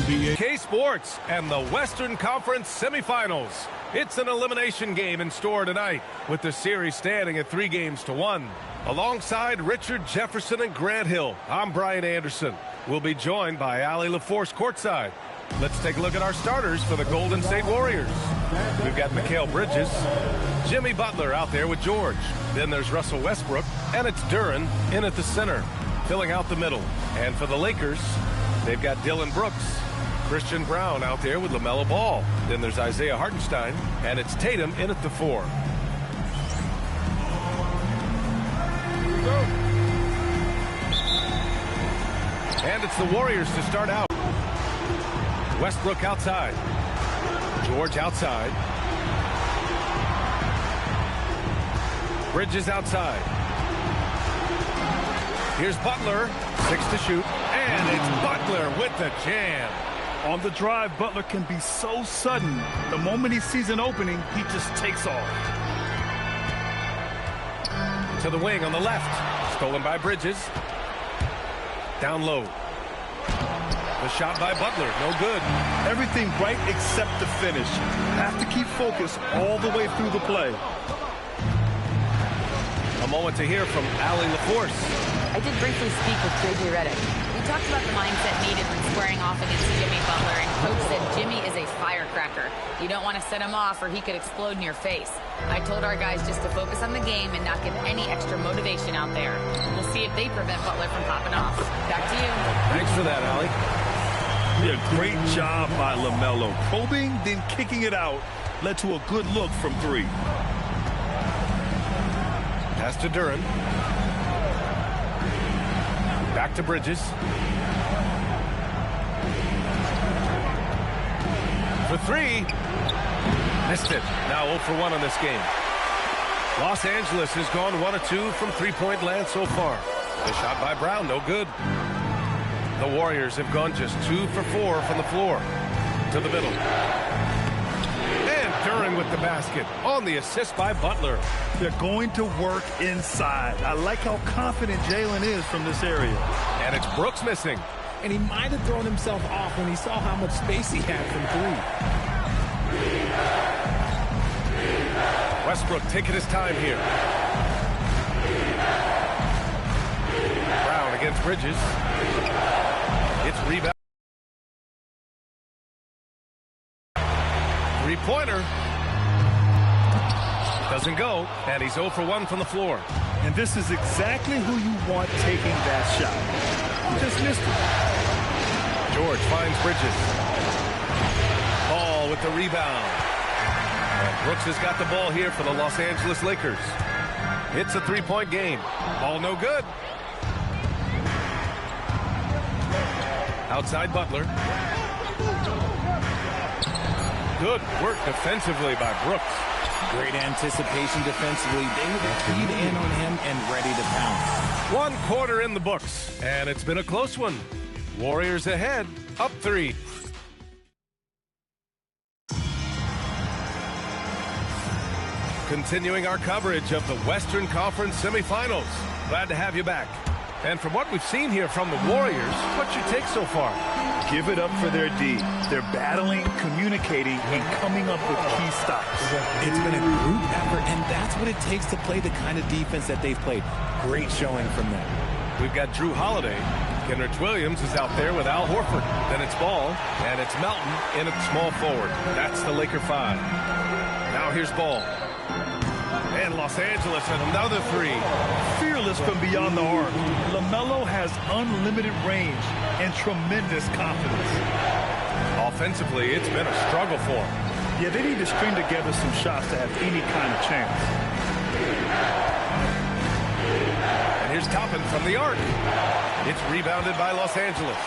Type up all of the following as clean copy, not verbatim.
NBA. K-Sports and the Western Conference semifinals. It's an elimination game in store tonight, with the series standing at 3-1. Alongside Richard Jefferson and Grant Hill, I'm Brian Anderson. We'll be joined by Allie LaForce courtside. Let's take a look at our starters for the Golden State Warriors. We've got Mikal Bridges, Jimmy Butler out there with George. Then there's Russell Westbrook, and it's Duren in at the center, filling out the middle. And for the Lakers, they've got Dylan Brooks, Christian Brown out there with LaMelo Ball. Then there's Isaiah Hartenstein, and it's Tatum in at the 4. And it's the Warriors to start out. Westbrook outside. George outside. Bridges outside. Here's Butler. 6 to shoot. And it's Butler with the jam. On the drive, Butler can be so sudden. The moment he sees an opening, he just takes off. To the wing on the left. Stolen by Bridges. Down low. The shot by Butler, no good. Everything right except the finish. Have to keep focused all the way through the play. A moment to hear from Allie LaForce. I did briefly speak with J.J. Redick. We talked about the mindset needed when squaring off against Jimmy Butler, and Coach said Jimmy is a firecracker. You don't want to set him off or he could explode in your face. I told our guys just to focus on the game and not give any extra motivation out there. We'll see if they prevent Butler from popping off. Back to you. Thanks for that, Allie. Yeah, great job by LaMelo. Probing, then kicking it out, led to a good look from 3. Pass to Duren. Back to Bridges. For 3. Missed it. Now 0 for 1 on this game. Los Angeles has gone 1 of 2 from three-point land so far. The shot by Brown, no good. The Warriors have gone just 2 for 4 from the floor. To the middle. And Duren with the basket on the assist by Butler. They're going to work inside. I like how confident Jalen is from this area. And it's Brooks missing. And he might have thrown himself off when he saw how much space he had from 3. Westbrook taking his time here. Brown against Bridges. It's rebound. 3-pointer. Doesn't go, and he's 0 for 1 from the floor. And this is exactly who you want taking that shot. He just missed it. George finds Bridges. Ball with the rebound. And Brooks has got the ball here for the Los Angeles Lakers. It's a 3-point game. Ball no good. Outside Butler. Good work defensively by Brooks. Great anticipation defensively. They were keyed in on him and ready to pounce. 1 quarter in the books, and it's been a close one. Warriors ahead, up 3. Continuing our coverage of the Western Conference semifinals. Glad to have you back. And from what we've seen here from the Warriors, what's your take so far? Give it up for their D. They're battling, communicating, and coming up with key stops. It's been a group effort, and that's what it takes to play the kind of defense that they've played. Great showing from them. We've got Drew Holiday. Kenrich Williams is out there with Al Horford. Then it's Ball, and it's Melton in at small forward. That's the Laker 5. Now here's Ball. And Los Angeles at another 3. Fearless from beyond the arc. LaMelo has unlimited range and tremendous confidence. Offensively, it's been a struggle for him. Yeah, they need to string together some shots to have any kind of chance. And here's Toppin from the arc. It's rebounded by Los Angeles.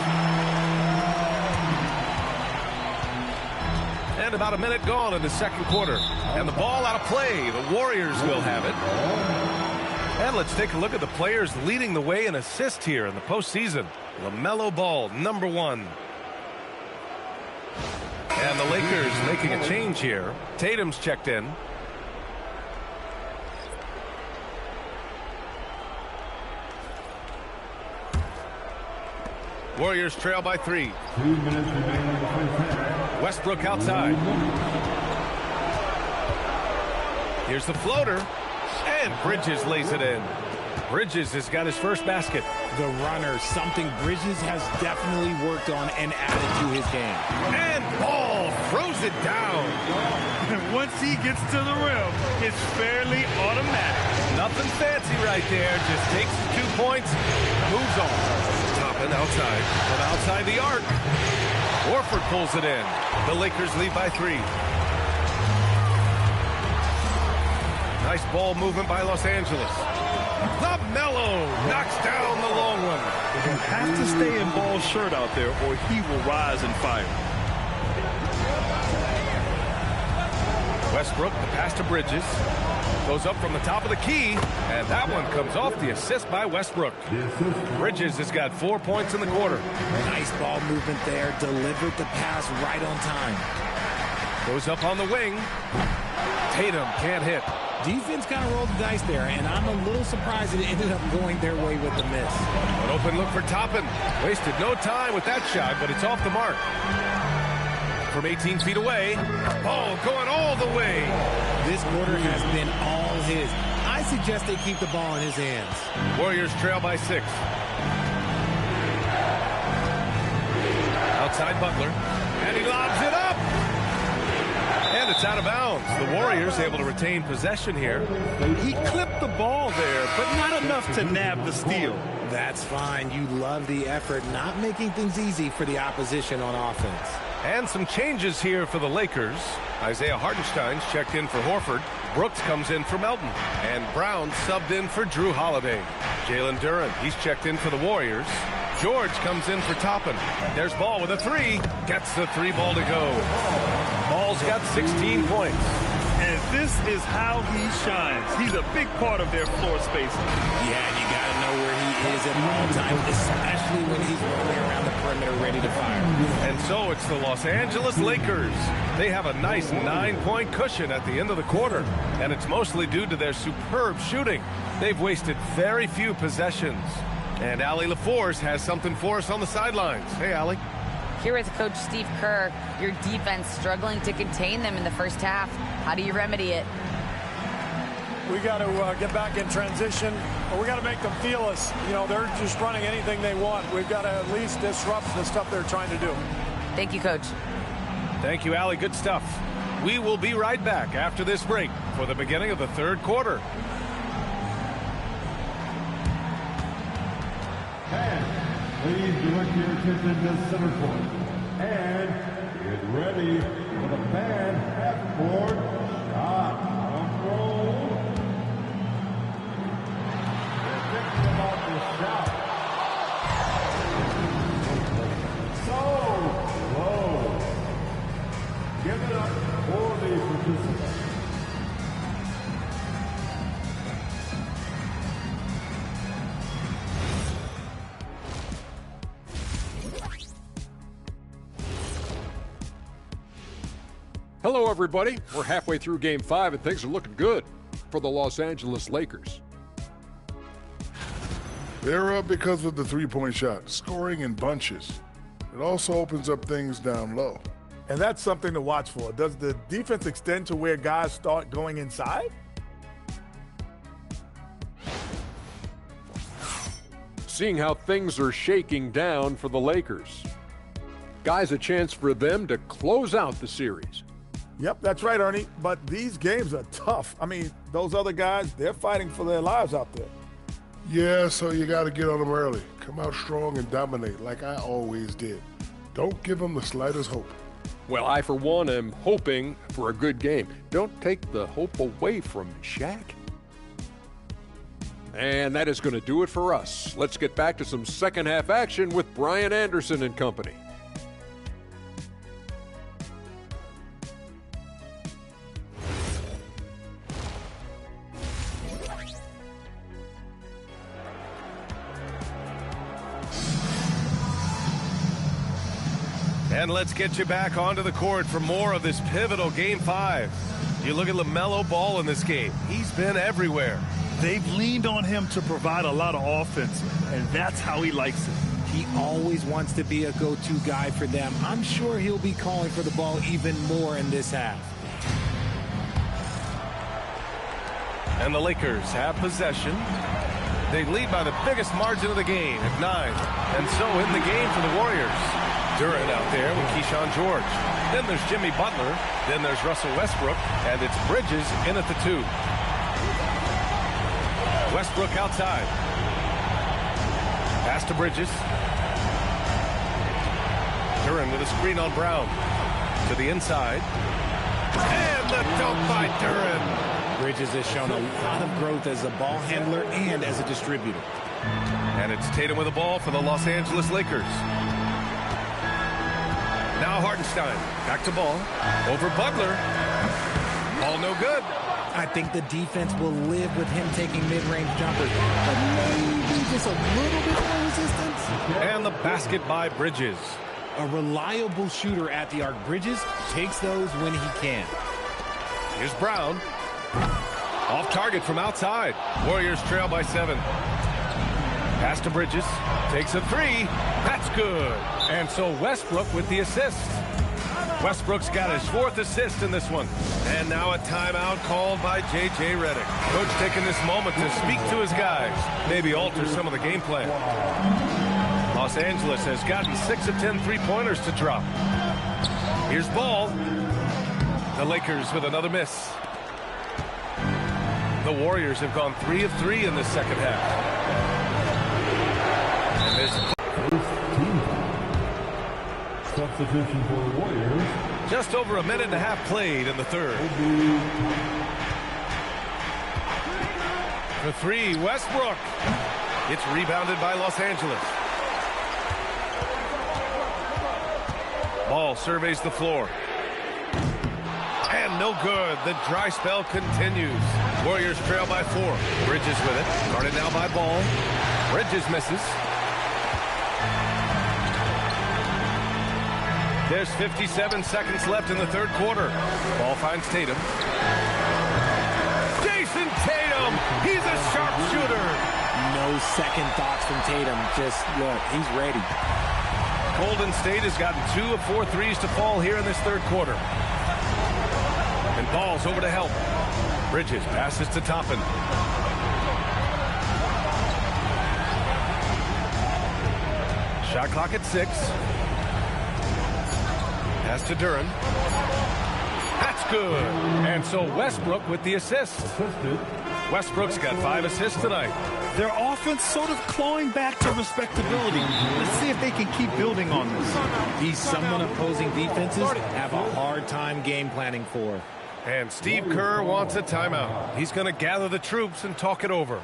And about a minute gone in the second quarter. And the ball out of play. The Warriors will have it. And let's take a look at the players leading the way in assists here in the postseason. LaMelo Ball, number 1. And the Lakers making a change here. Tatum's checked in. Warriors trail by 3. 2 minutes remaining in the first half. Westbrook outside. Here's the floater. And Bridges lays it in. Bridges has got his first basket. The runner, something Bridges has definitely worked on and added to his game. And Ball throws it down. And once he gets to the rim, it's fairly automatic. Nothing fancy right there. Just takes the 2 points, moves on. Toppin outside, from outside the arc. Horford pulls it in. The Lakers lead by 3. Nice ball movement by Los Angeles. LaMelo knocks down the long one. You have to stay in Ball's shirt out there or he will rise and fire. Westbrook, the pass to Bridges. Goes up from the top of the key, and that one comes off the assist by Westbrook. Bridges has got 4 points in the quarter. Nice ball movement there. Delivered the pass right on time. Goes up on the wing. Tatum can't hit. Defense kind of rolled the dice there, and I'm a little surprised it ended up going their way with the miss. An open look for Toppin. Wasted no time with that shot, but it's off the mark. From 18 feet away, ball going all the way. This quarter has been all his. I suggest they keep the ball in his hands. Warriors trail by 6. Outside Butler, and he lobs it up. And it's out of bounds. The Warriors able to retain possession here. He clipped the ball there, but not enough to nab the steal. That's fine. You love the effort, not making things easy for the opposition on offense. And some changes here for the Lakers. Isaiah Hartenstein's checked in for Horford. Brooks comes in for Melton. And Brown subbed in for Drew Holiday. Jalen Duren, he's checked in for the Warriors. George comes in for Toppin. There's Ball with a 3. Gets the 3 ball to go. Ball's got 16 points. And this is how he shines. He's a big part of their floor spacing. Yeah, you got to know where he is at all times, especially when he's rolling around the perimeter ready to fire. And so it's the Los Angeles Lakers. They have a nice 9-point cushion at the end of the quarter. And it's mostly due to their superb shooting. They've wasted very few possessions. And Allie LaForce has something for us on the sidelines. Hey, Allie. Here with Coach Steve Kerr, your defense struggling to contain them in the first half. How do you remedy it? We got to get back in transition, or we got to make them feel us. You know, they're just running anything they want. We've got to at least disrupt the stuff they're trying to do. Thank you, Coach. Thank you, Allie. Good stuff. We will be right back after this break for the beginning of the third quarter. Please direct your attention to center court. And get ready for the fan half-court shot control. They're thinking about the shot. So low. Give it up for the participants. Hello, everybody. We're halfway through Game 5, and things are looking good for the Los Angeles Lakers. They're up because of the three-point shot, scoring in bunches. It also opens up things down low. And that's something to watch for. Does the defense extend to where guys start going inside? Seeing how things are shaking down for the Lakers. Guys, a chance for them to close out the series. Yep, that's right, Ernie. But these games are tough. I mean, those other guys, they're fighting for their lives out there. Yeah, so you got to get on them early. Come out strong and dominate like I always did. Don't give them the slightest hope. Well, I, for one, am hoping for a good game. Don't take the hope away from me, Shaq. And that is going to do it for us. Let's get back to some second-half action with Brian Anderson and company. And let's get you back onto the court for more of this pivotal Game 5. You look at LaMelo Ball in this game. He's been everywhere. They've leaned on him to provide a lot of offense, and that's how he likes it. He always wants to be a go-to guy for them. I'm sure he'll be calling for the ball even more in this half. And the Lakers have possession. They lead by the biggest margin of the game at 9. And so in the game for the Warriors. Durant out there with Keyshawn George. Then there's Jimmy Butler. Then there's Russell Westbrook. And it's Bridges in at the 2. Westbrook outside. Pass to Bridges. Durant with a screen on Brown. To the inside. And the dunk by Durant. Bridges has shown a lot of growth as a ball handler and as a distributor. And it's Tatum with the ball for the Los Angeles Lakers. Now Hartenstein. Back to ball. Over Butler. Ball no good. I think the defense will live with him taking mid-range jumpers, but maybe just a little bit more resistance. And the basket by Bridges. A reliable shooter at the arc. Bridges takes those when he can. Here's Brown. Off target from outside. Warriors trail by 7. Pass to Bridges. Takes a 3. That's good. And so Westbrook with the assist. Westbrook's got his 4th assist in this one. And now a timeout called by J.J. Redick. Coach taking this moment to speak to his guys. Maybe alter some of the game plan. Los Angeles has gotten 6 of 10 three-pointers to drop. Here's Ball. The Lakers with another miss. The Warriors have gone 3 of 3 in the second half. And this substitution for the Warriors. just over a minute and a half played in the third. For 3, Westbrook. It's rebounded by Los Angeles. Ball surveys the floor. And no good. The dry spell continues. Warriors trail by 4. Bridges with it. Guarded now by Ball. Bridges misses. There's 57 seconds left in the third quarter. Ball finds Tatum. Jason Tatum! He's a sharpshooter! No second thoughts from Tatum. Just look, he's ready. Golden State has gotten 2 of 4 threes to fall here in this third quarter. And Ball's over to help. Bridges passes to Toppin. Shot clock at 6. Pass to Durant. That's good. And so Westbrook with the assist. Westbrook's got 5 assists tonight. Their offense sort of clawing back to respectability. Let's see if they can keep building on this. He's someone opposing defenses have a hard time game planning for. And Steve Kerr wants a timeout. He's going to gather the troops and talk it over.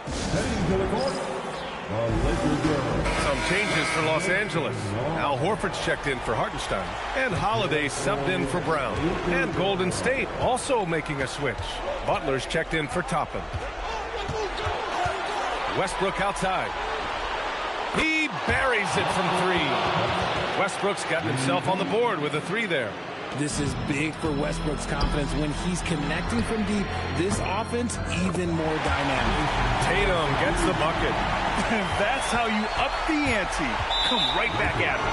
Heading to the court, the Lakers go. Some changes for Los Angeles. Al Horford's checked in for Hartenstein. And Holiday subbed in for Brown. And Golden State also making a switch. Butler's checked in for Toppin. Westbrook outside. He buries it from 3. Westbrook's gotten himself on the board with a 3 there. This is big for Westbrook's confidence. When he's connecting from deep, this offense even more dynamic. Tatum gets the bucket. That's how you up the ante. Come right back at it.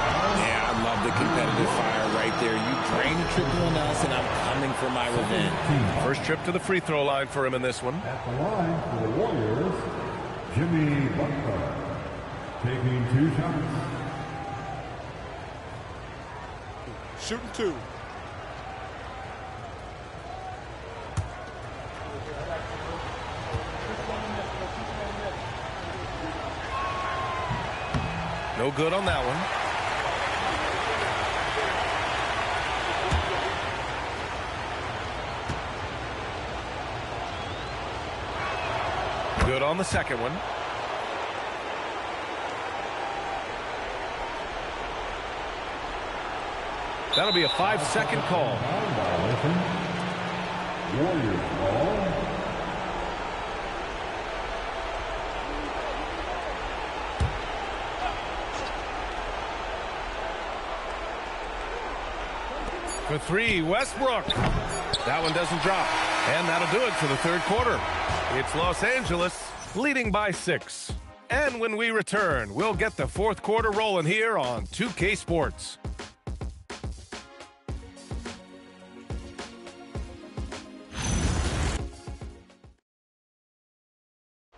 Yeah, I love the competitive fire right there. You drain a triple on us, and I'm coming for my revenge. First trip to the free throw line for him in this one. At the line for the Warriors, Jimmy Butler, taking 2 shots. Shooting 2. No good on that one. Good on the second one. That'll be a 5-second call. Warriors ball. For 3, Westbrook. That one doesn't drop. And that'll do it for the third quarter. It's Los Angeles leading by 6. And when we return, we'll get the fourth quarter rolling here on 2K Sports.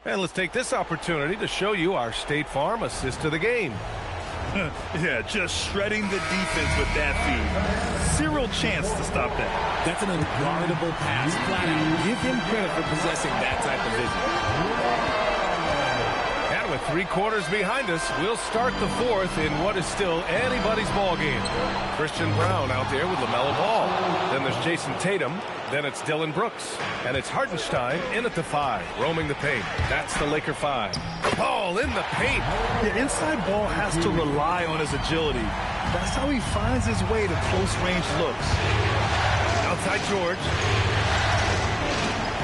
And let's take this opportunity to show you our State Farm assist to the game. Yeah, just shredding the defense with that feed. Zero chance to stop that. That's an unguardable pass, flat out. Give him credit for possessing that type of vision. And with 3 quarters behind us, we'll start the fourth in what is still anybody's ball game. Christian Brown out there with LaMelo Ball. Then there's Jason Tatum. Then it's Dylan Brooks. And it's Hartenstein in at the 5, roaming the paint. That's the Laker 5. Ball in the paint. The inside ball has to rely on his agility. That's how he finds his way to close-range looks. Outside George.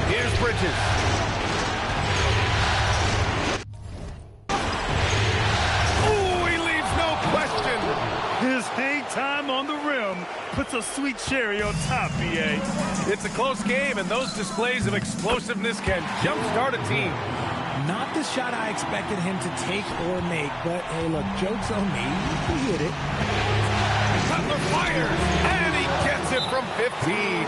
Here's Bridges. Oh, he leaves no question. His hang time on the rim puts a sweet cherry on top, B.A. It's a close game, and those displays of explosiveness can jumpstart a team. Not the shot I expected him to take or make, but hey, look, joke's on me. He hit it. Butler fires, and he gets it from 15.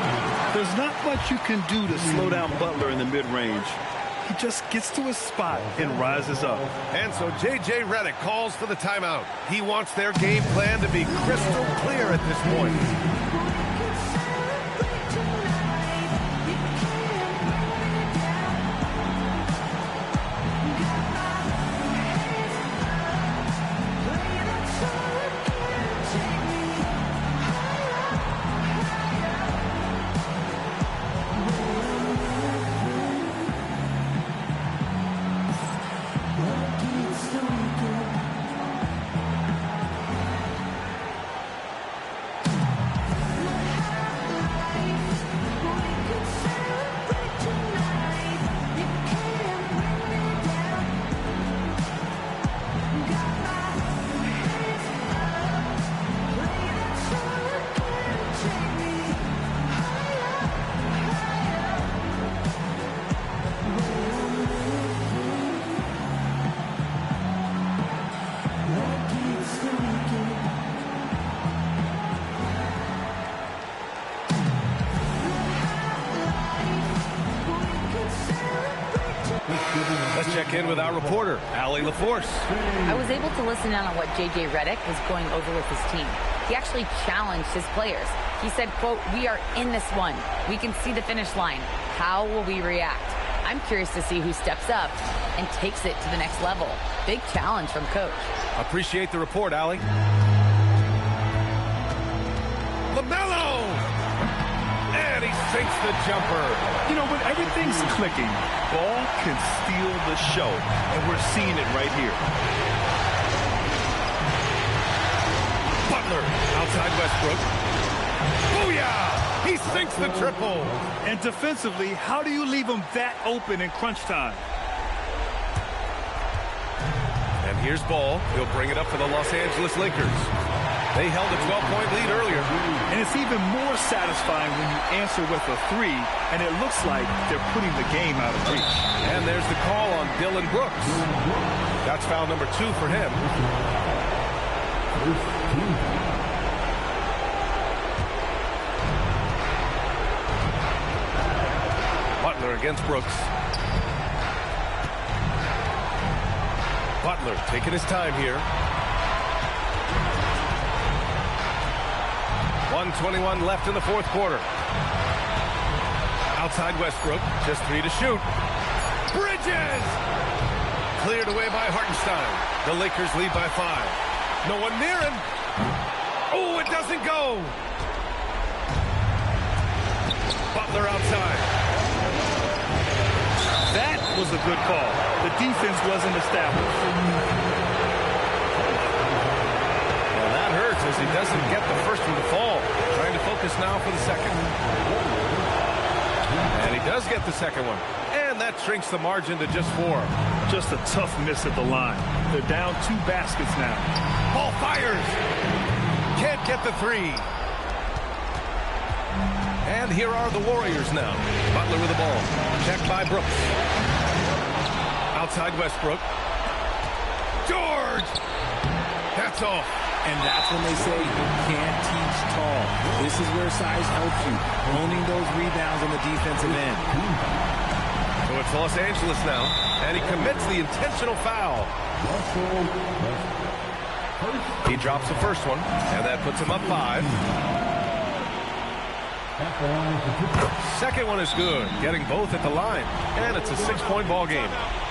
There's not much you can do to slow down Butler in the mid-range. He just gets to his spot and rises up. And so J.J. Redick calls for the timeout. He wants their game plan to be crystal clear at this point. Let's check in with our reporter, Allie LaForce. I was able to listen in on what J.J. Redick was going over with his team. He actually challenged his players. He said, quote, "We are in this one. We can see the finish line. How will we react?" I'm curious to see who steps up and takes it to the next level. Big challenge from Coach. Appreciate the report, Allie. LaMelo! And he sinks the jumper. You know, when everything's clicking, ball can steal the show, and we're seeing it right here. Butler outside Westbrook. Booyah! He sinks the triple. And defensively, how do you leave him that open in crunch time? And here's Ball. He'll bring it up for the Los Angeles Lakers. They held a 12-point lead earlier. And it's even more satisfying when you answer with a 3, and it looks like they're putting the game out of reach. And there's the call on Dylan Brooks. That's foul number 2 for him. Butler against Brooks. Butler taking his time here. 1:21 left in the fourth quarter. Outside Westbrook, just 3 to shoot. Bridges! Cleared away by Hartenstein. The Lakers lead by 5. No one near him. Oh, it doesn't go. Butler outside. That was a good call. The defense wasn't established. Well, that hurts as he doesn't get the first one to fall. Trying to focus now for the second. And he does get the second one. And that shrinks the margin to just 4. Just a tough miss at the line. They're down 2 baskets now. Ball fires. Can't get the 3. And here are the Warriors now. Butler with the ball. Checked by Brooks. Outside Westbrook. George. That's off. And that's when they say you can't teach tall. This is where size helps you, owning those rebounds on the defensive end. So it's Los Angeles now, and he commits the intentional foul. He drops the first one, and that puts him up 5. Second one is good, getting both at the line, and it's a 6-point ball game.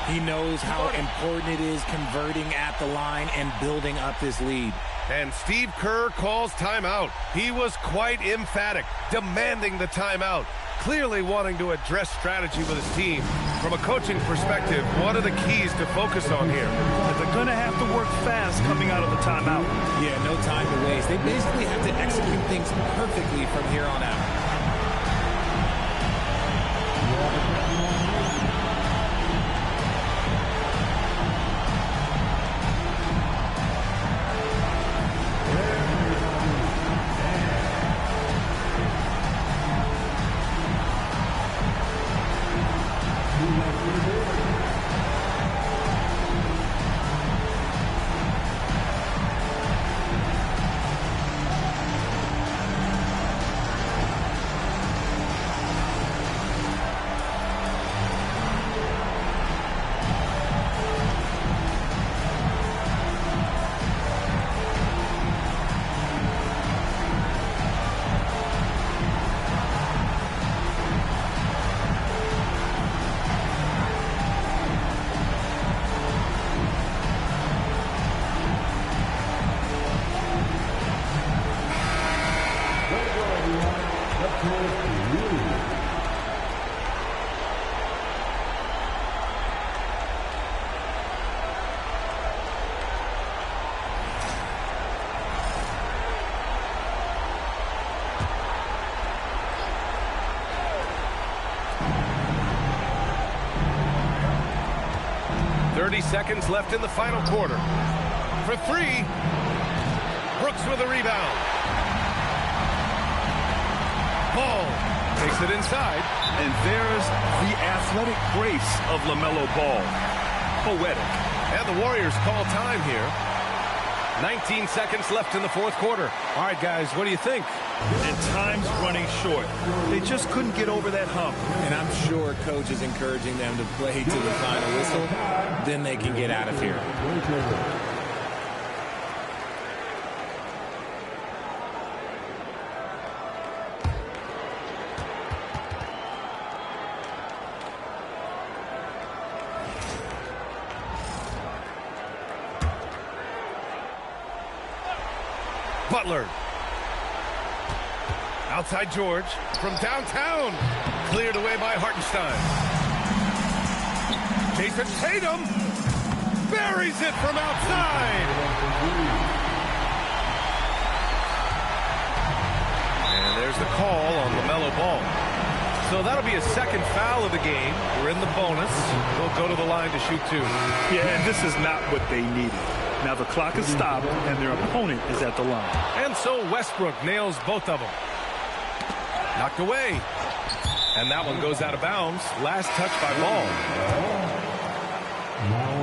He knows how important it is converting at the line and building up this lead. And Steve Kerr calls timeout. He was quite emphatic, demanding the timeout, clearly wanting to address strategy with his team. From a coaching perspective, what are the keys to focus on here? They're going to have to work fast coming out of the timeout. Yeah, no time to waste. They basically have to execute things perfectly from here on out. Seconds left in the final quarter. For 3, Brooks with a rebound. Ball takes it inside. And there's the athletic grace of LaMelo Ball. Poetic. And the Warriors call time here. 19 seconds left in the fourth quarter. All right, guys, what do you think? And time's running short. They just couldn't get over that hump. And I'm sure coach is encouraging them to play to the final whistle. Then they can get out of here. Butler. Outside George from downtown. Cleared away by Hartenstein. Jason Tatum buries it from outside. And there's the call on LaMelo Ball. So that'll be a second foul of the game. We're in the bonus. They'll go to the line to shoot 2. Yeah, and this is not what they needed. Now the clock is stopped, and their opponent is at the line. And so Westbrook nails both of them. Knocked away. And that one goes out of bounds. Last touch by Ball. Now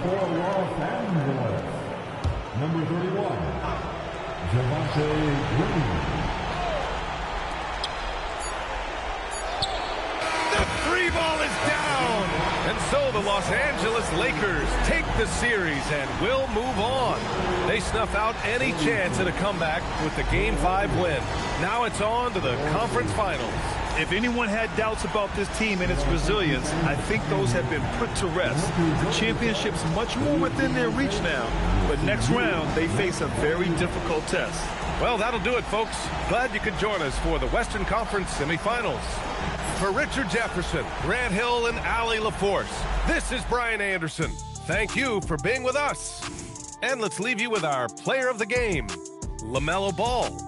for Los Angeles, number 31, Javonte Green. The 3 ball is down. And so the Los Angeles Lakers take the series and will move on. They snuff out any chance at a comeback with the Game 5 win. Now it's on to the conference finals. If anyone had doubts about this team and its resilience, I think those have been put to rest. The championship's much more within their reach now. But next round, they face a very difficult test. Well, that'll do it, folks. Glad you could join us for the Western Conference semifinals. For Richard Jefferson, Grant Hill, and Allie LaForce, this is Brian Anderson. Thank you for being with us. And let's leave you with our player of the game, LaMelo Ball.